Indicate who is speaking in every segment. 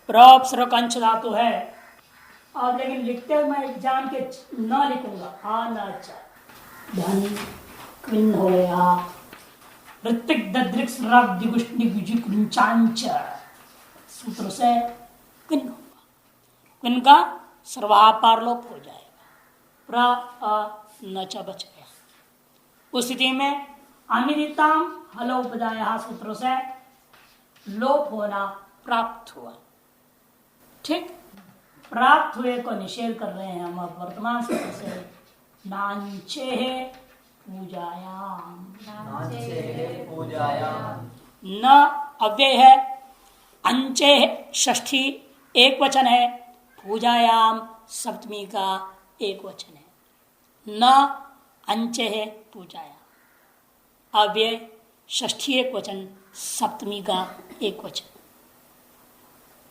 Speaker 1: प्रोपसर्ग अंश धातु है। अब लेकिन लिखते हुए मैं जान के न लिखूंगा, आ न धन क्विन हो गया, ऋतिक दृक्ष रग दिगुष्टि गुजिकुंचांच सूत्र से क्विन होगा, क्विन का सर्वापार लोप हो जाएगा, प्र अ न च बच गया। उस स्थिति में अनिदिताम हलोपदाया सूत्र से लोप होना प्राप्त हुआ। ठीक, प्राप्त हुए को निषेध कर रहे हैं हम अब वर्तमान सूत्र से। नांचे पूजायाम, न अव्यय है, अंचे षष्ठी एक वचन है, पूजायाम सप्तमी का एक वचन है। न अंचे है पूजायाम, अव्यय षष्ठी एक वचन, सप्तमी का एक वचन,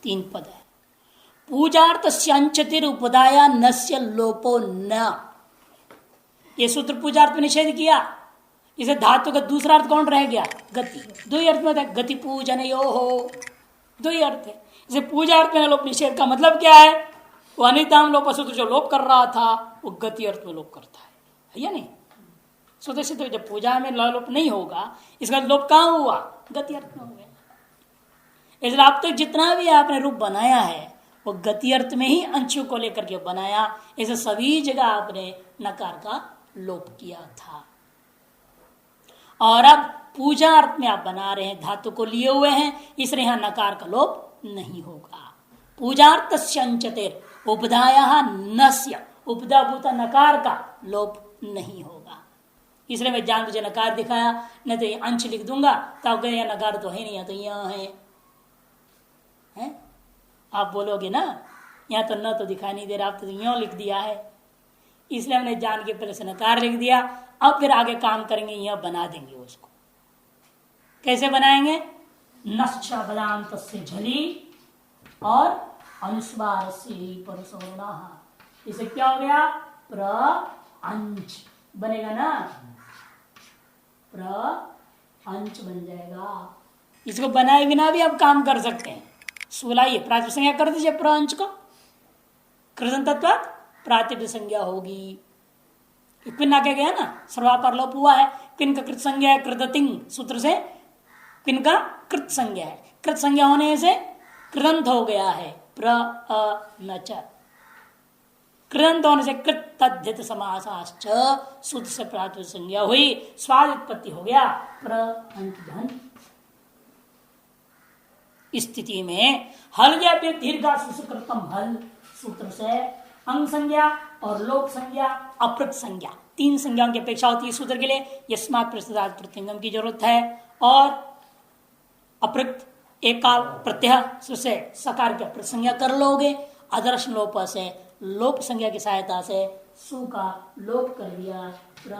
Speaker 1: तीन पद है। पूजार्थ अंचतिर उपदाया नस्य लोपो न, ये सूत्र पूजार्थ में निषेध किया। इसे धातु का दूसरा अर्थ कौन रह गया? गति। दो ही अर्थ में था, गति पूजन यो हो, दो ही अर्थ है। इसे पूजा अर्थ में लोप निषेध का मतलब क्या है? वो अनिताम लोप सूत्र जो लोप कर रहा था वो गति अर्थ में लोप करता है या नहीं? सूत्र से तो जब पूजा में लोप नहीं होगा, इसका लोप कहाँ हुआ? गति अर्थ में हो गया। इसलिए आप तक जितना भी आपने रूप बनाया है वो गति अर्थ में ही अंशों को लेकर के बनाया। ऐसे सभी जगह आपने नकार का लोप किया था। और अब पूजा अर्थ में आप बना रहे हैं, धातु को लिए हुए हैं, इसलिए यहां नकार का लोप नहीं होगा। पूजार्थ अंचतेर उपधाया नस्य, उपदा भूता नकार का लोप नहीं होगा। इसलिए मैं जान बुझे नकार दिखाया, नहीं तो ये अंश लिख दूंगा तो आप कहेंगे नकार तो है नहीं, तो यहां है। आप बोलोगे ना यहाँ तो न तो दिखाई नहीं दे रहा, आप तो यूं लिख दिया है, इसलिए हमने जान के पहले से नकार लिख दिया। अब फिर आगे काम करेंगे, यह बना देंगे उसको। कैसे बनाएंगे? नश्चा बदांत से झली और अनुस्वार से परसोना, इसे क्या हो गया? प्र अंश बनेगा ना, प्र अंश बन जाएगा। इसको बनाए बिना भी आप काम कर सकते हैं। सुलाइए, प्रातिपदिक संज्ञा कर दीजिए प्र अंश को, कृतन तत्व प्रातिपदिक संज्ञा होगी। पिन आगे गया ना, सर्वापर लोप हुआ है, पिन का कृत संज्ञा है, कृततिंग सूत्र से पिन का कृत संज्ञा है, कृत संज्ञा होने से कृदंत हो गया है, प्र अ न च, कृदंत होने से कृत तद्धित समासाश्च सूत्र से प्रातिपदिक संज्ञा हुई, स्वाद उत्पत्ति हो गया, प्र अंत धन। स्थिति में हल या दीर्घा सुकृतम हल सूत्र से अंग संज्ञा और लोक संज्ञा, अप्रत संज्ञा, तीन संज्ञाओं की अपेक्षा होती है सूत्र के लिए। यस्मात् प्रत्ययात् प्रत्यंगम की जरूरत है। और अप्रत एकाल प्रत्यय से सकार की अप्रत संज्ञा कर लोगे। अदर्शन लोप से लोप संज्ञा की सहायता से सु का लोप कर दिया, प्र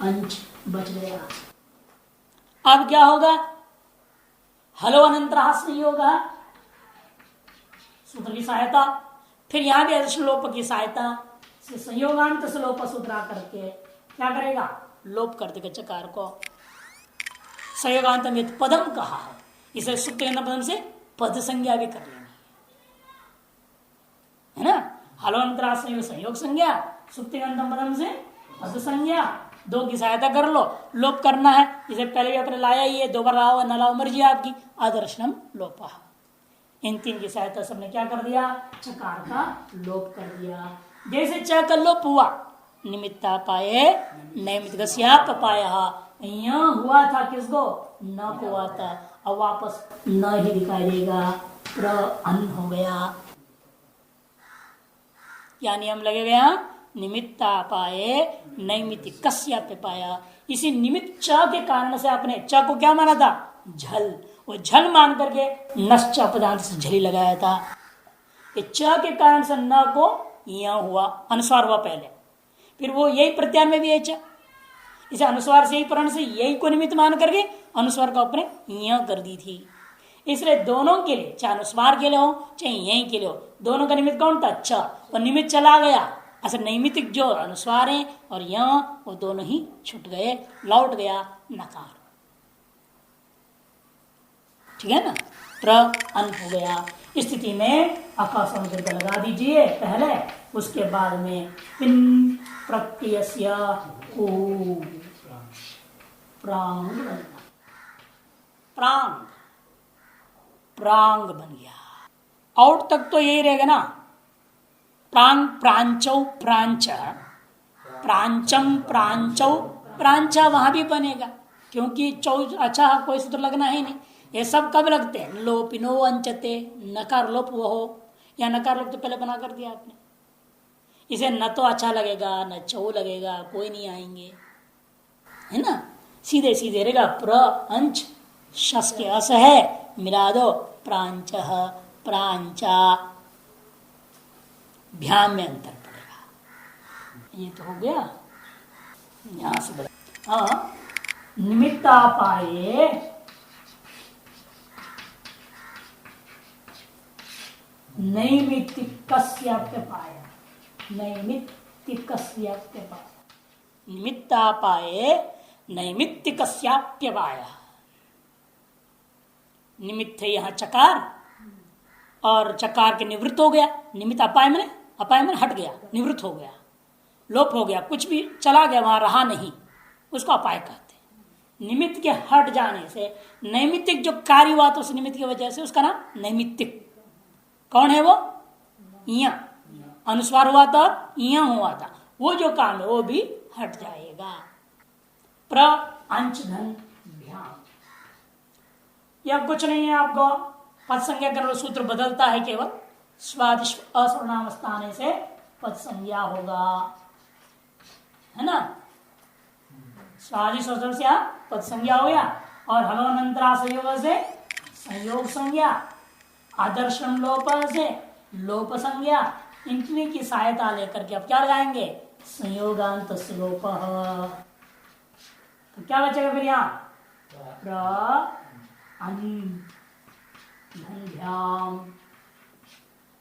Speaker 1: अंश बच गया। अब क्या होगा? हलो अनंतरास नहीं होगा सूत्र की सहायता, फिर यहां भी अदर्शन लोप की सहायता से संयोगांत से लोप सूत्र करके क्या करेगा? लोप कर देगा चकार को। संयोगांत में पदम कहा है, इसे सूत्र पदम से पद संज्ञा भी कर लेनी है ना। हलो अनंतरास संयोग संज्ञा, सुप्तिगंतम पदम से पद संज्ञा, दो की सहायता कर लो, लोप करना है। इसे पहले भी आपने लाया ही है, दो बार लाओ न लाओ मर्जी आपकी। आदर्शनम लोपा, इन तीन की सहायता से हमने क्या कर दिया? चकार का लोप कर दिया। जैसे च का लोप हुआ, निमित्ता पाए नैमित्त पाया, यहां हुआ था किसको? न को हुआ था, अब वापस न ही दिखाई देगा, प्र अन हो गया। क्या नियम लगेगा यहाँ? निमित्ता पाए नैमित्त कस्या पे पाया। इसी निमित्त च के कारण से आपने च को क्या माना था? झल, वो झल मान करके नश्च पदार्थ से झली लगाया था। ये च के कारण से न को यहां हुआ, अनुस्वार हुआ पहले, फिर वो यही प्रत्यान में भी है च, इसे अनुस्वार से ही प्रण से यही को निमित्त मान करके अनुस्वार को अपने यहां कर दी थी। इसलिए दोनों के लिए, चाहे अनुस्वार के लिए हो चाहे यहीं के लिए हो, दोनों का निमित्त कौन था? च, और निमित्त चला गया। असल नैमित्तिक जो अनुस्वार है और यहां वो दोनों ही छूट गए, लौट गया नकार। ठीक है ना। प्र अन हो गया। स्थिति में अकस्म दीर्घ लगा दीजिए पहले, उसके बाद में पिन प्रत्ययस्य को प्रांग बन गया। प्रांग प्रांग बन गया। आउट तक तो यही रहेगा ना, प्रांग प्रांचौ प्रांच, प्रांचम प्रांचौ प्रांचा वहां भी बनेगा, क्योंकि चौ अच्छा कोई सूत्र लगना है नहीं। ये सब कब लगते हैं? लोपिनो अंचते, नकार लोप वो हो, या नकार लोप तो पहले बना कर दिया आपने। इसे न तो अच्छा लगेगा न चौ लगेगा, कोई नहीं आएंगे, है ना। सीधे सीधे रहेगा प्र अंच, शस के अस है मिला दो, प्रांच प्रांचा, भ्याम में अंतर पड़ेगा। ये तो हो गया। यहां से बड़ा हाँ, निमित्तापाये नैमित्तिकस्याप्यपाय, नैमित्तिकस्याप्यपाय, निमित्तापाये नैमित्तिकस्याप्यपाय। निमित्त है यहां चकार, और चकार के निवृत्त हो गया। निमित्त अपाय में हट गया, निवृत्त हो गया, लोप हो गया, कुछ भी चला गया, वहां रहा नहीं, उसको अपाय कहते हैं। निमित्त के हट जाने से नैमित्तिक जो कार्य हुआ तो उस निमित्त की वजह से उसका नाम नैमित्तिक। कौन है वो? इया अनुस्वार हुआ था, इया हुआ था, वो जो काम है वो भी हट जाएगा। प्र अंश धन भ्याम, यह कुछ नहीं है। आपको पद संज्ञा करने सूत्र बदलता है, केवल स्वादिश अस्वर्णाम स्थान से पद संज्ञा होगा, है ना। स्वादिश से पद संज्ञा हो गया, और हलोनंतरा संयोग से संयोग संज्ञा, आदर्शम लोप से लोप संज्ञा, इनकी की सहायता लेकर के अब क्या लगाएंगे? संयोगांत लोप। तो क्या बचेगा फिर यहाँ? प्र अन धन्याम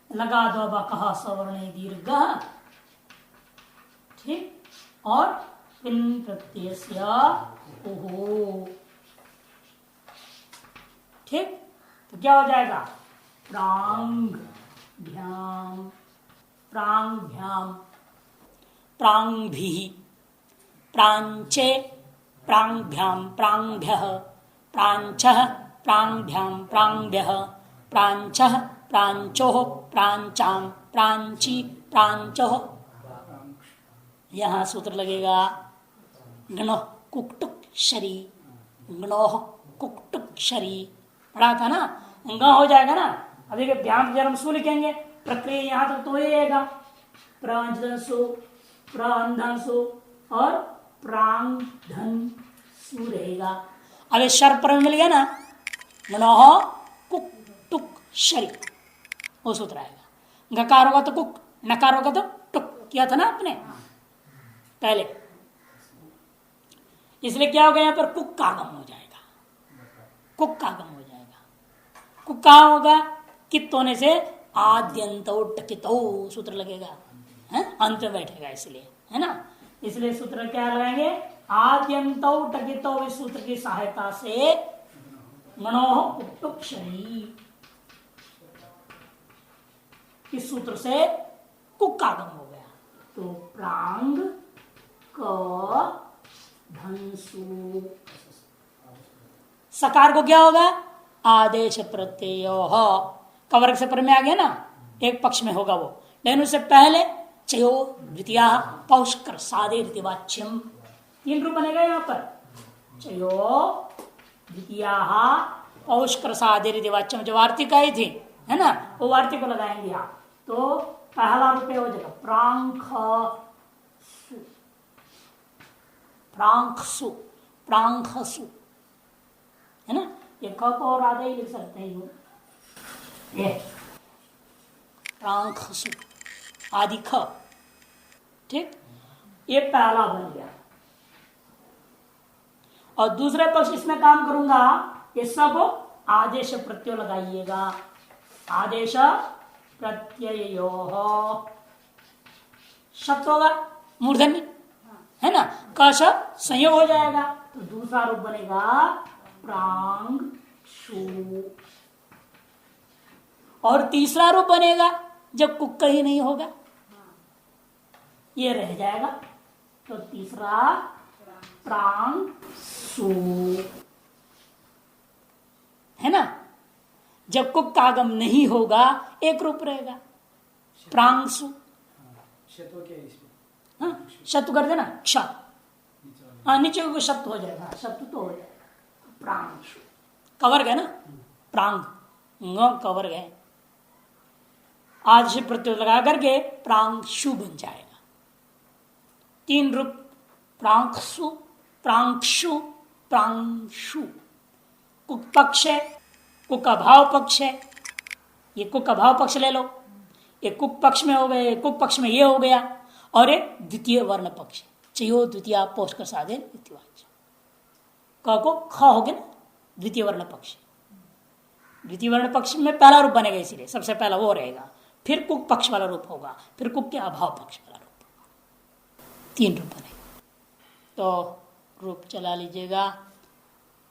Speaker 1: लगा दो, अब कहा सवर्ण दीर्घ, ठीक, और पिन प्रत्यय ओहो, ठीक। तो क्या हो जाएगा? प्रांग भ्याम, प्रांग भ्याम, प्रांग भी, प्रांचे, प्रांग भ्याम, प्रांभ्य, प्रांच, प्रांग भ्याम, प्रांभ्य, प्रांच, प्रांचो, प्रांचाम, प्रांची, प्रांचो। यहां सूत्र लगेगा गणो कुक्टुक शरी, गणो कुक्टुक शरी, पढ़ा था ना, ग हो जाएगा ना। अभी के भ्याम जन्म सु लिखेंगे, प्रक्रिया यहां तक तो ही रहेगा। प्रांजसु, प्रांधसु और प्रांग धन सु रहेगा। अब शर पर मिल गया ना, गणो कुक टुक शरी, वो सूत्र आएगा। गकार होगा तो कुक, नकार होगा तो टुक, किया था ना आपने पहले। इसलिए क्या होगा? यहां पर कुक का आगम हो जाएगा, कुक का आगम हो जाएगा। कुक कहा होगा? कित होने से आद्यंतो टकितो सूत्र लगेगा, है अंत में बैठेगा, इसलिए, है ना। इसलिए सूत्र क्या लगाएंगे? आद्यंतो टकितो। इस सूत्र की सहायता से गणो कुक्टुक शरी, इस सूत्र से कुक का आगम हो गया। तो प्रांग क धनसु, सकार को क्या होगा? आदेश प्रत्यय, कवर्ग से पर में आ गया ना, एक पक्ष में होगा वो, लेकिन उससे पहले चयो द्वितीया पौष्कर सादे रीतिवाच्यम, 3 रूप बनेगा यहाँ पर। चयो द्वितीया पौष्कर सादे रीतिवाच्यम, जो वार्तिक आई थी, है ना, वो वार्तिक को लगाएंगे यहाँ। तो पहला रूप हो जाएगा प्रांखसु, प्रांखसु, प्रांखसु, है ना। ये क को और आधे ही लिख सकते हैं ये प्रांखसु आदि ख, ठीक। ये पहला बन गया। और दूसरे पक्ष इसमें काम करूंगा, ये सब आदेश प्रत्यय लगाइएगा। आदेश प्रत्ययो शब्द होगा मूर्धन्य, है ना, कश संयोग हो जाएगा। तो दूसरा रूप बनेगा प्रांग शु, और तीसरा रूप बनेगा जब कुक ही नहीं होगा, ये रह जाएगा। तो तीसरा प्रांग सु है ना। जब कुक का आगम नहीं होगा एक रूप रहेगा प्रांगसु। हाँ शत्रु कर देना क्ष, हाँ नीचे को शब्द हो जाएगा, शब्द तो हो जाएगा प्रांगसु। कवर गए ना, प्रांग कवर गए, आज से प्रत्यय लगा करके प्रांगशु बन जाएगा। तीन रूप प्रांगसु, प्रांगशु, प्रांगशु। कुक पक्ष है, कुक अभाव पक्ष है, ये कुक अभाव पक्ष ले लो, एक कुक पक्ष में हो गए, कुक पक्ष में ये हो गया, और एक द्वितीय वर्ण पक्ष चयो द्वितीय पोष का साधन इतिवाच क को ख हो गया ना, द्वितीय वर्ण पक्ष। द्वितीय वर्ण पक्ष में पहला रूप बनेगा, इसीलिए सबसे पहला वो रहेगा, फिर कुक पक्ष वाला रूप होगा, फिर कुक के अभाव पक्ष वाला रूप होगा। तीन रूप बनेगा। तो रूप चला लीजिएगा।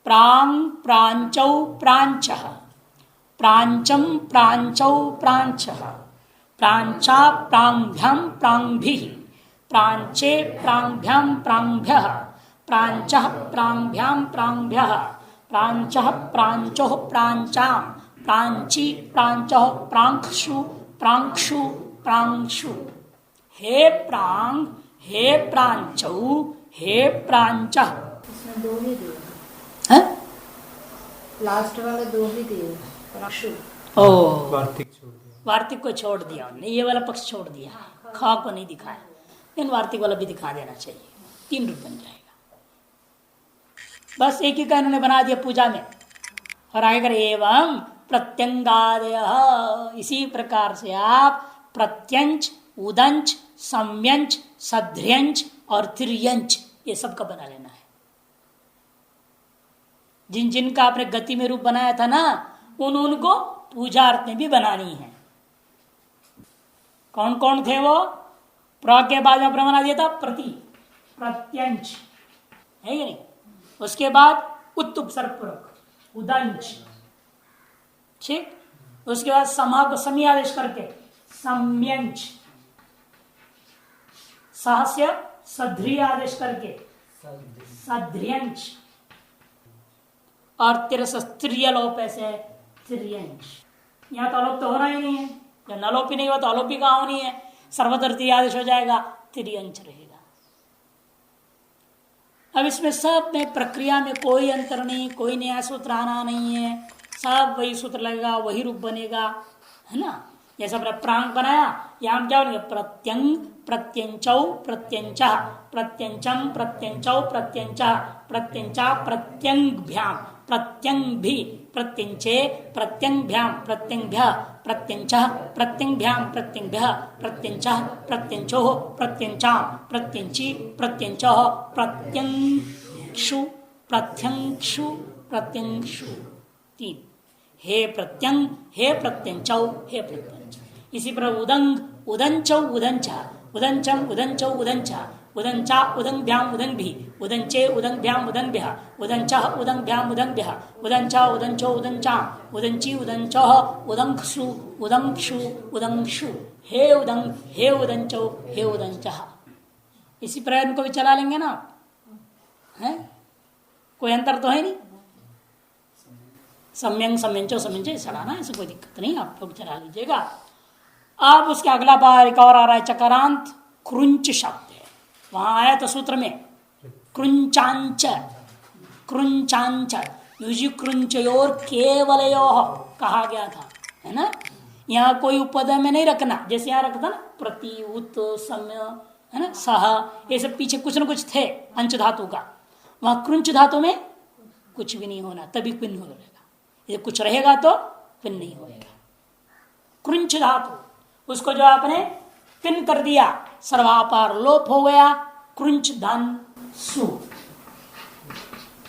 Speaker 1: प्रांग प्रांचौ प्रांच, प्रांचम प्रांचौ प्रांच, प्रांचा प्रांभ्याम प्रांभि, प्रांचे प्रांभ्याम प्रांभ्य, प्रांच प्रांभ्याम प्रांभ्य, प्रांच प्रांचो प्रांचाम, प्रांची प्रांचो प्रांक्षु, प्रांक्षु प्रांक्षु। हे प्रांग, हे प्रांचौ, हे प्रांच।
Speaker 2: इसमें दो ही दिए
Speaker 1: है?
Speaker 2: लास्ट वाले दो ही दिए प्रांशु।
Speaker 1: ओ
Speaker 3: वार्तिक छोड़ दिया,
Speaker 1: वार्तिक को छोड़ दिया उन्होंने, ये वाला पक्ष छोड़ दिया, खा को नहीं दिखाया, लेकिन वार्तिक वाला भी दिखा देना चाहिए। तीन रूप बन जाएगा। बस एक ही का इन्होंने बना दिया पूजा में। और आगे कर एवं प्रत्यंगादय, इसी प्रकार से आप प्रत्यंच, उदंच, सम्यंच, सध्र्यंच और तिर्यंच ये सब का बना लेना है। जिन जिन का आपने गति में रूप बनाया था ना, उनको पूजा अर्थ में भी बनानी है। कौन कौन थे वो? प्र के बाद में अपना बना दिया था प्रति, प्रत्यंच है कि नहीं, उसके बाद उत्तुपसर्गपूर्वक उदंच, ठीक, उसके बाद समा को समी आदेश करके सम्यंच, सहस्य सध्री आदेश करके सध्र्यंच, और तिरस्त्रिय लोप ऐसे तिर्यंच। यहां तो अलोप तो होना ही नहीं है, जब नलोपी नहीं हुआ तो अलोपी का होनी है, सर्वत्र आदेश हो जाएगा, तिर्यंच रहेगा। अब इसमें सब में प्रक्रिया में कोई अंतर नहीं, कोई नया सूत्र आना नहीं है, सब वही सूत्र लगेगा, वही रूप बनेगा, है ना। जैसे अपने प्रांग बनाया, यहाँ क्या बोलेंगे? प्रत्यंग प्रत्यंचौ प्रत्यंच, प्रत्यंचम प्रत्यंचौ प्रत्यंच, प्रत्यंचा प्रत्यंगभ्याम प्रत्यंगभि, प्रत्यंचे प्रत्यंगभ्याम प्रत्यंगभ्य, प्रत्यंच प्रत्यंगभ्याम प्रत्यंगभ्य, प्रत्यंच प्रत्यंचो प्रत्यंचाम प्रत्यंची प्रत्यंचो प्रत्यंक्षु प्रत्यंक्षु प्रत्यंक्षु। तीन, हे प्रत्यंग, हे प्रत्यंचौ, हे प्रत्यंच। इसी पर उदंग उदंचौ उदंच, उदंचम उदंचौ उदंच, उदंचा उदंभ्याम उदंभि, उदंचे उदंभ्याम उदंभ्य, उदंच उदंभ्याम उदंभ्य, उदंचा उदंचो उदंचाम, उदंची उदंचो उदंक्षु उदंक्षु उदंक्षु। हे उदंग, हे उदंचो, हे उदंच। इसी प्रकार इनको भी चला लेंगे ना, है कोई अंतर तो है नहीं। सम्यंग सम्यंचो सम्यंचो चलाना, ऐसे कोई दिक्कत नहीं, आप लोग चला लीजिएगा। अब उसके अगला बार एक और आ रहा है चकारांत क्रुंच शब्द है, वहां आया तो सूत्र में क्रुंचांच, क्रुंचांच युजि क्रुंचयोर केवलयो कहा गया था, है ना। यहाँ कोई उपपद में नहीं रखना, जैसे यहाँ रखता ना प्रति उत सम्य, है ना, सह, ये सब पीछे कुछ न कुछ थे अंच धातु का, वहां क्रुंच धातु में कुछ भी नहीं होना, तभी क्विन हो जाएगा। ये कुछ रहेगा तो क्विन नहीं होएगा। क्रुंच धातु, उसको जो आपने पिन कर दिया, सर्वापार लोप हो गया, क्रुंच धन सु,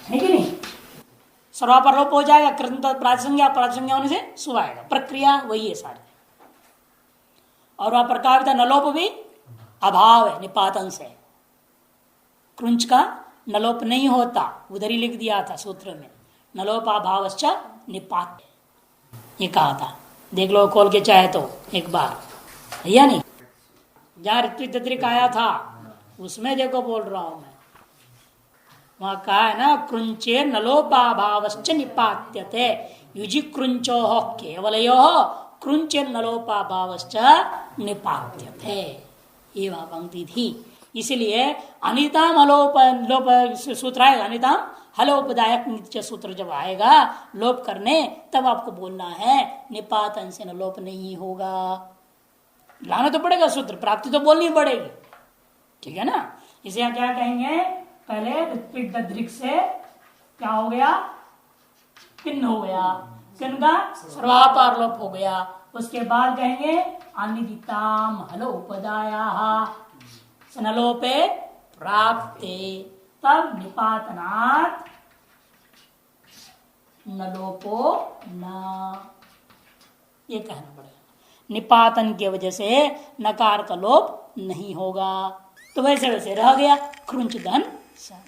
Speaker 1: है कि नहीं। सर्वापार लोप हो जाएगा, कृंत प्रासंज्ञा, प्रासंज्ञा होने से सु आएगा, प्रक्रिया वही है सारी। और वहां पर कहा था नलोप भी अभाव है, निपातन से क्रुंच का नलोप नहीं होता, उधर ही लिख दिया था सूत्र में, नलोपाभावश्च निपात, ये कहा था। देख लो खोल के चाहे तो एक बार, है या नहीं? जहां ऋत्विक तत्रिक आया था उसमें देखो बोल रहा हूं मैं, वहां कहा है ना, कृंचे नलोपाभावश्च निपात्यते युजि कृंचो केवलयो कृंचे नलोपाभावश्च निपात्यते, ये वहां पंक्ति थी। इसलिए अनिताम हलोप लोप सूत्र आएगा, अनिताम हलोपदायक नित्य सूत्र जब आएगा लोप करने, तब आपको बोलना है निपातन से न लोप नहीं होगा। लाना तो पड़ेगा सूत्र, प्राप्ति तो बोलनी पड़ेगी, ठीक है ना। इसे यहाँ क्या कहेंगे, पहले ऋत्विक दृक से क्या हो गया, किन्न हो गया, किन्न का सर्वापार लोप हो गया। उसके बाद कहेंगे अनिदिताम हलोपदाया सनलोपे प्राप्ते, तब निपातनात् नलोपो न, ये कहना पड़ेगा। निपातन की वजह से नकार का लोप नहीं होगा, तो वैसे वैसे रह गया कृंच धन सा,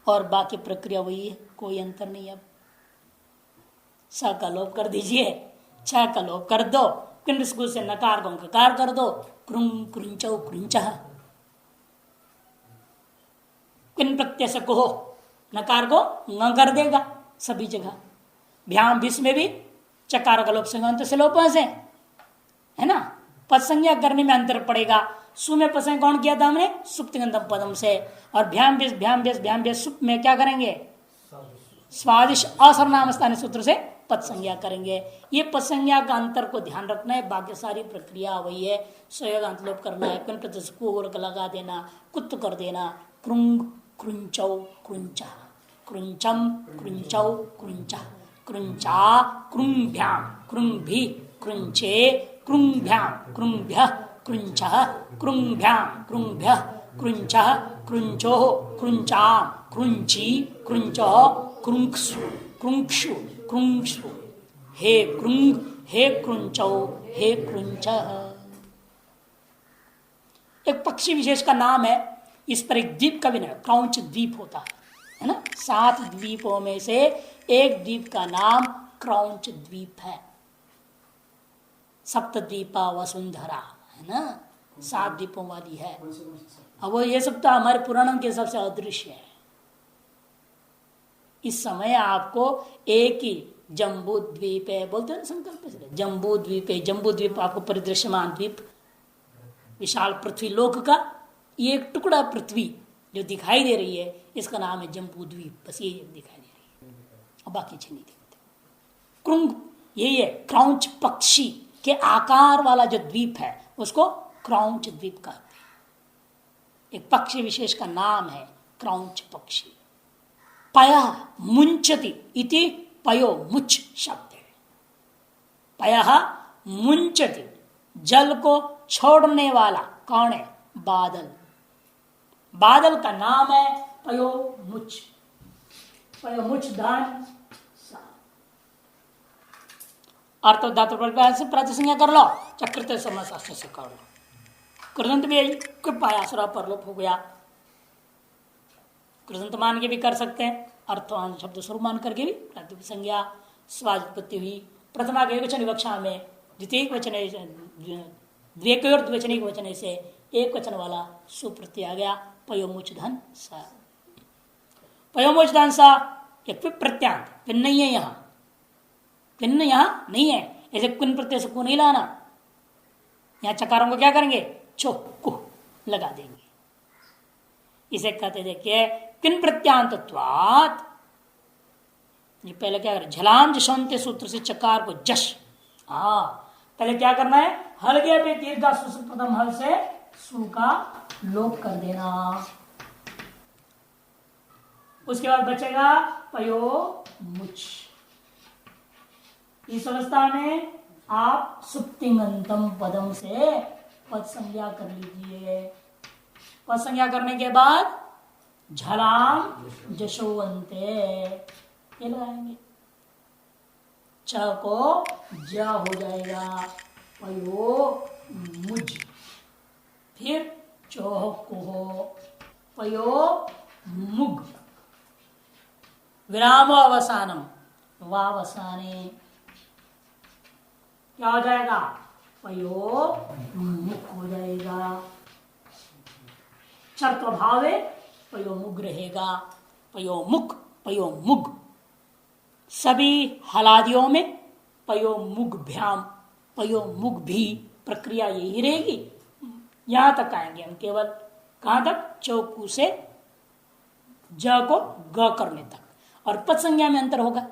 Speaker 1: और बाकी प्रक्रिया वही है, कोई अंतर नहीं। अब स का लोप कर दीजिए, छ का लोप कर दो, किंस्कु से नकार को ककार कर दो, कृं कृंचौ कृंचः, किन प्रत्यय से कहो नकार को न कर देगा सभी जगह। भ्याम विष में भी चकार का लोप संगंत से लोप से, है ना, पद संज्ञा करने में अंतर पड़ेगा। सु में पद संज्ञा कौन किया था हमने, सुप्तिगंधम पदम से, और भ्याम व्यस सुप में क्या करेंगे, स्वादिश असरनाम स्थानीय सूत्र से पद संज्ञा करेंगे। ये पद संज्ञा का अंतर को ध्यान रखना है, बाकी सारी प्रक्रिया वही है। स्वयोगांत लोप करना है, किन प्रत्यय को लगा देना, कुत्त कर देना, कृंग कृंचौ कृंचा, कृंचम कृंचौ कृंचा, कृंचा कृंभ्याम कृंभी कृंचे कृंभ्याम कृंभ्य कृंचः कृंभ्याम कृंभ्य कृंचः कृंचो कृंचाम कृंची कृंचो कृंक्षु कृंक्षु कृंक्षु, हे कृंग हे कृंचौ हे कृंचः। एक पक्षी विशेष का नाम है, इस पर एक द्वीप का भी नाम क्रौंच द्वीप होता है ना। 7 द्वीपों में से एक द्वीप का नाम क्रौंच द्वीप है। सप्तद्वीपा वसुंधरा है ना, 7 द्वीपों वाली है। अब वो ये सब तो हमारे पुराणों के हिसाब से अदृश्य है। इस समय आपको एक ही जम्बू द्वीप है बोलते हैं संकल्प से, जम्बू द्वीप है, जम्बू द्वीप आपको परिदृश्यमान द्वीप, विशाल पृथ्वी लोक का ये एक टुकड़ा पृथ्वी जो दिखाई दे रही है, इसका नाम है जम्बू द्वीप, बस ये दिखाई दे रही है, और बाकी चीज नहीं दिखते। कृंग यही है, क्रौंच पक्षी के आकार वाला जो द्वीप है उसको क्रौंच द्वीप कहते हैं। एक पक्षी विशेष का नाम है क्रौंच पक्षी। पय मुंचति इति पयो मुच शब्द है। पय मुंचति, जल को छोड़ने वाला कौन है, बादल। बादल का नाम है पयो मुच, पयो मुच धान अर्थ धातु से प्रतिसंज्ञा कर लो, चक्रते समास से कर लो। कृदंत भी पायासरा परलोप हो गया, कृदंत मान के भी कर सकते हैं, अर्थवान शब्द स्वरूप मान करके भी प्रातिपदिक संज्ञा स्वादिपत्ति हुई। प्रथमा के वचन विवक्षा में द्वितीय वचन द्विवचनिक वचन से एक वचन वाला सुप्रत्यय आ गया, पयोमुच धन सा। पयोमुच धन सा एक प्रत्यांत, पिन नहीं है यहाँ, पिन यहाँ नहीं है, ऐसे कुन प्रत्यय से को नहीं लाना। यहाँ चकारों को क्या करेंगे, छो कु लगा देंगे। इसे कहते देखिए किन प्रत्यांतत्वात्, ये पहले क्या करें, झलाम जशंते सूत्र से चकार को जश, पहले क्या करना है, हल गया पे दीर्घा प्रथम हल से सु का लोप कर देना। उसके बाद बचेगा पयो मुच। इस अवस्था में आप सुप्तिमंतम पदम से पद संज्ञा कर लीजिए। पद संज्ञा करने के बाद झलाम जशोवंते ये लगाएंगे, च को ज हो जाएगा, पयो मुझ, फिर चोह को हो, पयो मुग, विराम अवसानम वावसाने, क्या हो जाएगा? पयो मुख हो जाएगा। चर्त्व भावे पयो मुग रहेगा। पयो मुख पयो मुग, सभी हलादियों में पयो मुग भ्याम पयो मुग भी प्रक्रिया यही रहेगी। यहां तक आएंगे हम, केवल कहां तक? चौकू से ज को ग करने तक। और पद संज्ञा में अंतर होगा।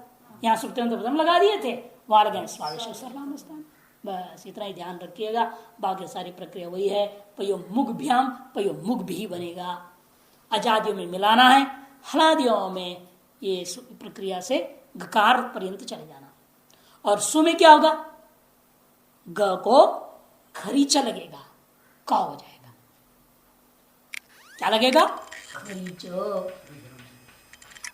Speaker 1: यहां सुक्ति हम लगा दिए थे, वहां लगे स्वादेश सर्वनाम स्थान। बस इतना ही ध्यान रखिएगा, बाकी सारी प्रक्रिया वही है। पयो मुग भ्याम पयो मुग भी बनेगा। अजादियों में मिलाना है, हलादियों में ये प्रक्रिया से गकार पर्यंत चले जाना। और सु में क्या होगा? ग को खरीचा लगेगा, क हो जाएगा। क्या लगेगा? खरीच।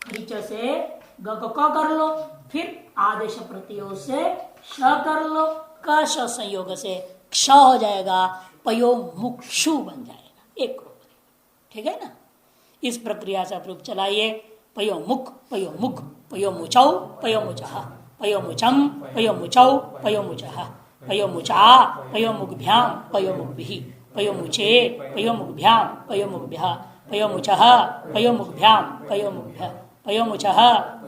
Speaker 1: खरीच से ग को क कर लो, फिर आदेश प्रत्यय से श कर लो, क श संयोग से क्ष हो जाएगा। पयो मुक्षु बन जाएगा, एक रूप। ठीक है ना? इस प्रक्रिया से आप रूप चलाइए। पयो मुख पयो मुख पयो मुचौ पयो मुचः पयो मुचम पयो मुचौ पयो मुचः पयो मुचा पयो मुग्भ्याम पयो मुग्भिः पयो मुचे पयो मुग्भ्याम पयो मुग्भ्यः पयो मुचः पयो मुग्भ्याम पयो मुग्भ्यः पयो मुचः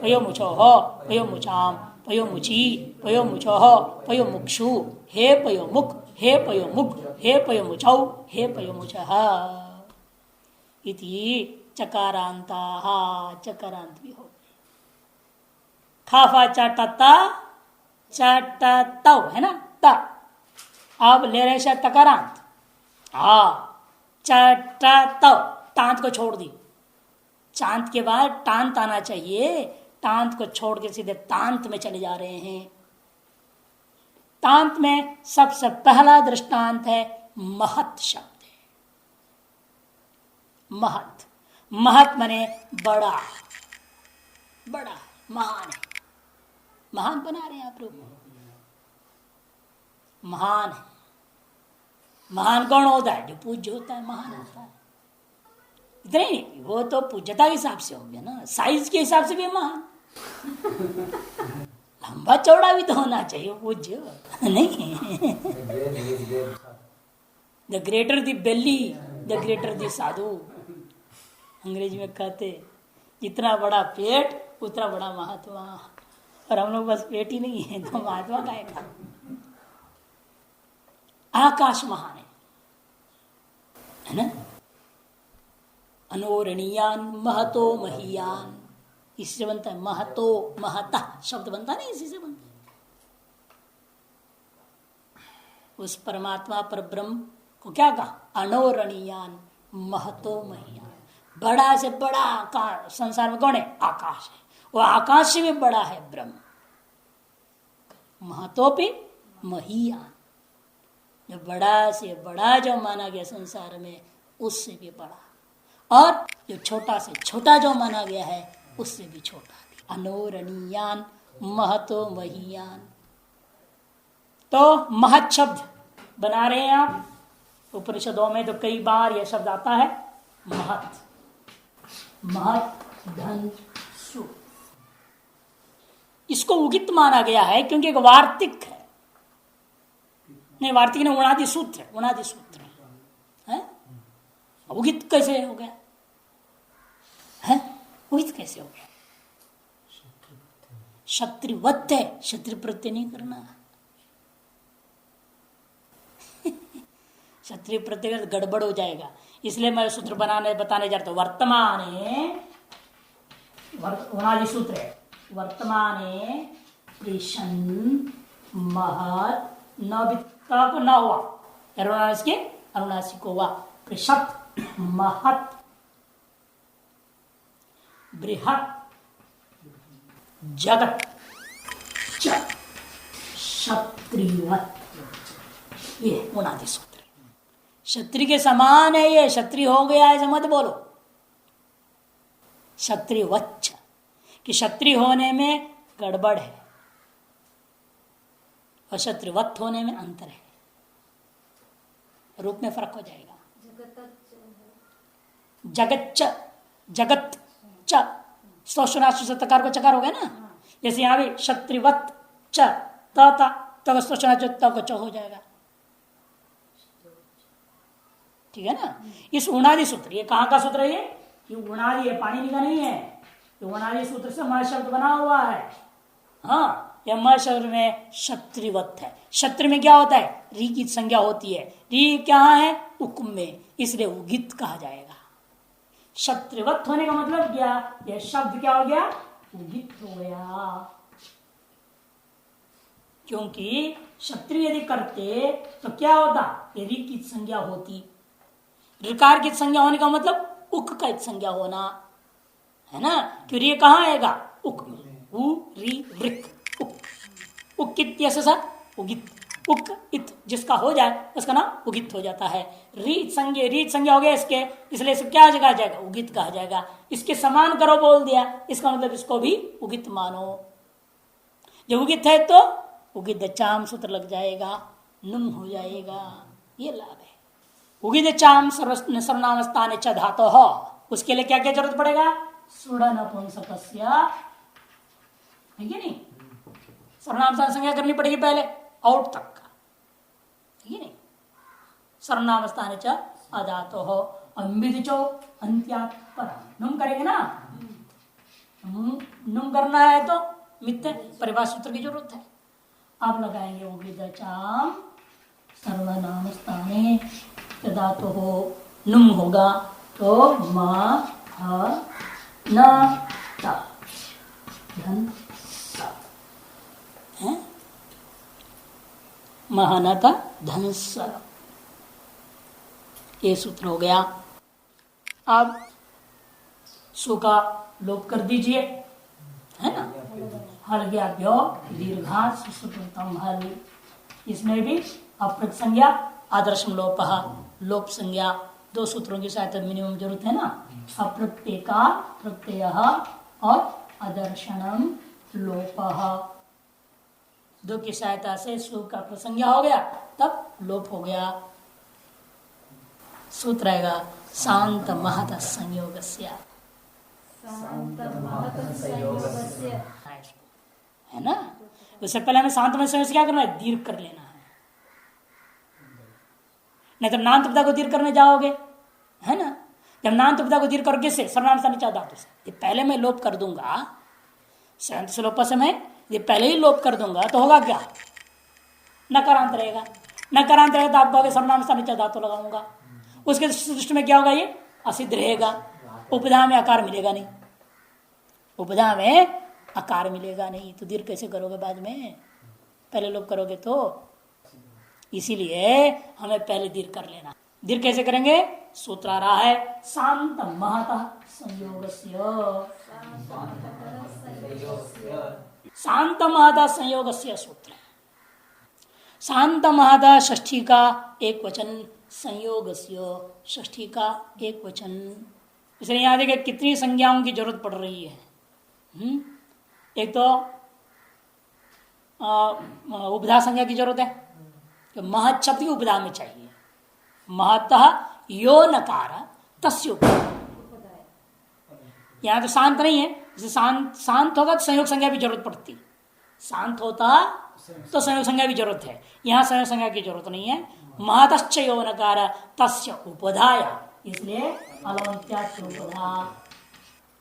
Speaker 1: पयो मुचोः पयो मुचाम पयो मुची पयो मुचोः पयो मुक्षु हे पयो मुख हे पयो मुग हे पयो मुचौ हे पयो मुचः इति चकारांता। चकारांत भी हो। खाफा चटता चटतौ है ना? त अब ले रहे शायद तकारांत। चटतौ, तांत को छोड़ दी। चांत के बाद टांत आना चाहिए, तांत को छोड़ के सीधे तांत में चले जा रहे हैं। तांत में सबसे पहला दृष्टांत है महत शब्द है। महत, महत माने बड़ा, बड़ा महान है। महान बना रहे हैं आप लोग। महान है। महान कौन होता है? जो पूज्य होता है, महान होता है। इतने नहीं, वो तो पूज्यता के हिसाब से हो गया ना, साइज के हिसाब से भी महान। लंबा चौड़ा भी तो होना चाहिए पूज्य, नहीं? The greater the belly the greater the sadhu, अंग्रेजी में कहते। जितना बड़ा पेट उतना बड़ा महात्मा। और हम लोग बस पेट ही नहीं है तो महात्मा का है। आकाश महान है ना? अनोरणीयान महतो महीयान, इससे बनता है महतो महता शब्द बनता नहीं, इसी से बनता है। उस परमात्मा पर ब्रह्म को क्या कहा? अनोरणीयान महतो महीयान, बड़ा से बड़ा आकाश। संसार में कौन है? आकाश है। वो आकाश से भी बड़ा है ब्रह्म। महतोपि महीयान, जो बड़ा से बड़ा जो माना गया संसार में, उससे भी बड़ा। और जो छोटा से छोटा जो माना गया है, उससे भी छोटा। अनोरणीयान महतो महीयान। तो महत शब्द बना रहे हैं आप। उपनिषदों में तो कई बार यह शब्द आता है महत। महत धन सु, इसको उगित माना गया है क्योंकि एक वार्तिक है। नहीं, वार्तिक ने उणादि सूत्र, उणादि सूत्र है। उगित कैसे हो गया है? उगित कैसे हो गया? क्षत्रिवत है, क्षत्रि प्रत्यय नहीं करना। क्षत्रिय प्रत्यय गड़बड़ हो जाएगा, इसलिए मैं सूत्र बताने जा रहा हूं। वर्तमाने, उणादि सूत्र है। वर्तमाने प्रेषण महत न वित्ता को न हुआ, अरुणास के अरुणासी को हुआ। पृषत महत बृहत जगत क्षत्रिवत, ये उणादि सूत्र। क्षत्रिय के समान है ये, क्षत्रिय हो गया ऐसे मत बोलो। क्षत्रिवच्छ, कि क्षत्रिय होने में गड़बड़ है और क्षत्रिवत होने में अंतर है, रूप में फर्क हो जाएगा। जगत जगत च तकार को चकार हो गया ना। जैसे यहां भी क्षत्रिवत च, तक हो जाएगा। ठीक है ना। इस उणादि सूत्र, ये कहाँ का सूत्र है? ये उणादि है, पाणिनि का नहीं है। ये उणादि सूत्र से म शब्द बना हुआ है। हाँ, यह म शब्द में क्षत्रिवत है। क्षत्र में क्या होता है? री की संज्ञा होती है। री क्या है? उकुम में, इसलिए उगित कहा जाएगा। क्षत्रिवत होने का मतलब क्या? यह शब्द क्या हो गया? उगित हो गया। क्योंकि क्षत्रिय यदि करते तो क्या होता? री की संज्ञा होती। ऋकार की संज्ञा होने का मतलब उक का संज्ञा होना है ना। क्यों? ये कहाँ आएगा? उक में। उ री ऋक उक, उकित उगित, उक इत जिसका हो जाए उसका नाम उगित हो जाता है। रीत संज्ञा हो गया इसके, इसलिए इसे क्या कहा जाएगा? उगित कहा जाएगा। इसके समान करो बोल दिया, इसका मतलब इसको भी उगित मानो। जब उगित है तो उगित चाम सूत्र लग जाएगा, नुम हो जाएगा। ये लाभ है। उगित चाम सर्वनामस्थाने च धातो हो, उसके लिए क्या क्या जरूरत पड़ेगा? सुड़ नपुंसकस्य, है कि नहीं? सर्वनाम संज्ञा करनी पड़ेगी पहले आउट तक का, है नहीं? सर्वनाम स्थान च अधातो हो, अम्बिदिचो अंत्यात् परम। नुम करेंगे ना, नुम करना है तो मिथ्य परिभाषा सूत्र की जरूरत है। आप लगाएंगे उगिदचाम सर्वनाम स्थाने धातु हो, नुम होगा तो म ह न त धन है, महानता धनस, ये सूत्र हो गया। अब सु का लोप कर दीजिए, है ना। हल गया व्यो दीर्घा सुतम हल, इसमें भी अप्रक संज्ञा आदर्शम लोप, लोप संज्ञा, दो सूत्रों की सहायता मिनिमम जरूरत है ना। अप्रत्येका प्रत्यय और आदर्शनम लोप, दो की सहायता से सु का प्रसंज्ञा हो गया, तब लोप हो गया। सूत्र आएगा शांत महत संयोगस्य, है ना। उससे पहले हमें शांत महत संयोग से क्या करना है? दीर्घ कर लेना है, नहीं तो नान्त उपधा को दीर्घ करने जाओगे, है ना। जब नान्त उपधा को दीर्घ करके से सर्वनाम स्थान धातु से, ये पहले मैं लोप कर दूंगा, संत से लोप से मैं ये पहले ही लोप कर दूंगा तो होगा क्या? नकारांत रहेगा। नकारांत रहेगा तो आप कहोगे सर्वनाम स्थान धातु लगाऊंगा, उसके दृष्टि में क्या होगा? ये असिद्ध रहेगा। उपधा में आकार मिलेगा नहीं, उपधा में आकार मिलेगा नहीं, तो दीर्घ कैसे करोगे बाद में? पहले लोप करोगे तो, इसीलिए हमें पहले दीर्घ कर लेना। दीर्घ कैसे करेंगे? सूत्र आ रहा है शांत महता संयोगस्य, शांत महता संयोगस्य सूत्र। शांत महता षष्ठी का एक वचन, संयोगस्य षष्ठी का एक वचन। इसलिए यहाँ देखिए कितनी संज्ञाओं की जरूरत पड़ रही है। एक तो उपधा संज्ञा की जरूरत है, तो महत् शब्द की उपधा में चाहिए। महतः यो नकार तस्य, यहाँ तो शांत नहीं है, जैसे शांत होगा तो संयोग संज्ञा भी जरूरत पड़ती। शांत होता तो संयोग संज्ञा भी जरूरत है, यहाँ संयोग संज्ञा की जरूरत नहीं है। महतश्च यो नकार तस्य उपधाया, इसलिए अलवंत्यात् उपधा।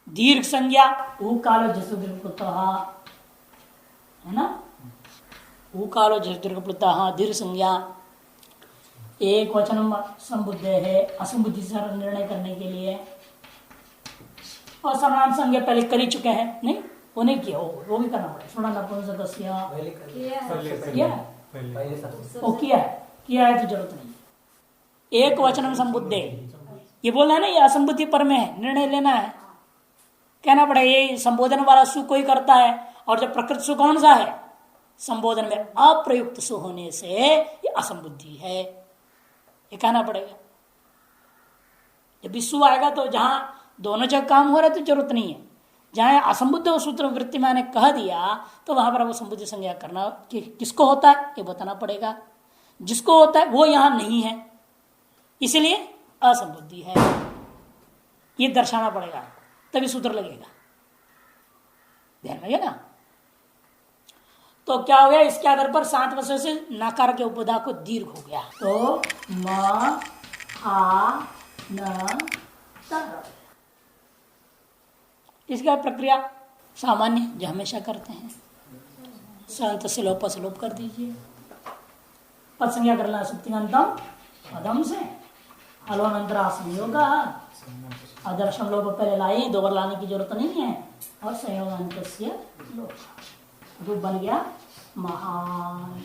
Speaker 1: दीर्घ संज्ञा ऊ कालो जसु दीर्घ, है ना। ऊ कालो जसु दीर्घ, दीर्घ संज्ञा एक वचन संबुद्ध है, असंबुद्धि से निर्णय करने के लिए। और सर्वनाम संज्ञा पहले कर ही चुके हैं, नहीं वो नहीं किया, वो भी करना पड़ेगा। सुना नपुंसकस्य किया है तो जरूरत नहीं। एक वचन संबुद्धे, ये बोलना है ना, ये असंबुद्धि पर में है, निर्णय लेना है, कहना पड़ेगा ये संबोधन वाला सु कोई करता है। और जब प्रकृत सु कौन सा है? संबोधन में अप्रयुक्त सु होने से ये असंबुद्धि है, ये कहना पड़ेगा। जब सु आएगा तो जहां दोनों जगह काम हो रहा है तो जरूरत नहीं है। जहां असंबुद्ध सूत्र वृत्ति मैंने कह दिया तो वहां पर वो संबुद्धि संज्ञा करना कि किसको होता है ये बताना पड़ेगा। जिसको होता है वो यहां नहीं है, इसलिए असंबुद्धि है, ये दर्शाना पड़ेगा, तभी सूत्र लगेगा। ध्यान में ना। तो क्या हो गया, इसके आधार पर 7 वर्षों से नकार के उपदा को दीर्घ हो गया, तो म आ न त। इसका प्रक्रिया सामान्य जो हमेशा करते हैं, संत से लोप कर दीजिए। पद संज्ञा करना सुप्तिगंतम पदम से हलोनंतरा संयोग आदर्शम लोप पहले लाई, 2 बार लाने की जरूरत नहीं है। और संयोग रूप बन गया महान।